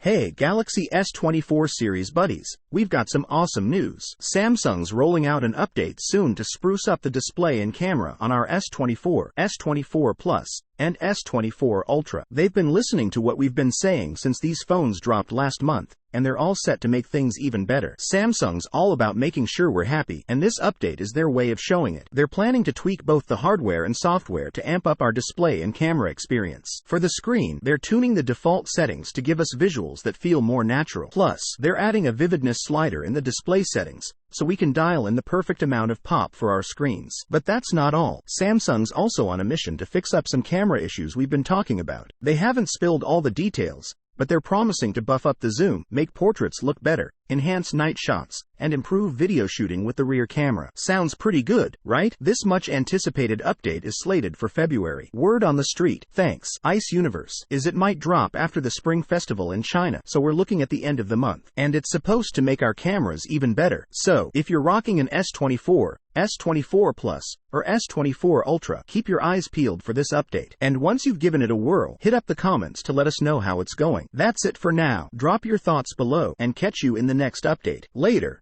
Hey Galaxy S24 series buddies, we've got some awesome news. Samsung's rolling out an update soon to spruce up the display and camera on our S24, S24 Plus, and S24 Ultra. They've been listening to what we've been saying since these phones dropped last month, and they're all set to make things even better. Samsung's all about making sure we're happy, and this update is their way of showing it. They're planning to tweak both the hardware and software to amp up our display and camera experience. For the screen, they're tuning the default settings to give us visuals that feel more natural. Plus, they're adding a vividness slider in the display settings, so we can dial in the perfect amount of pop for our screens. But that's not all. Samsung's also on a mission to fix up some camera issues we've been talking about. They haven't spilled all the details, but they're promising to buff up the zoom, make portraits look better, enhance night shots, and improve video shooting with the rear camera. Sounds pretty good, right? This much anticipated update is slated for February. Word on the street, thanks Ice Universe, is it might drop after the Spring Festival in China, so we're looking at the end of the month. And it's supposed to make our cameras even better. So, if you're rocking an S24, S24 Plus, or S24 Ultra, keep your eyes peeled for this update. And once you've given it a whirl, hit up the comments to let us know how it's going. That's it for now. Drop your thoughts below, and catch you in the next update. Later.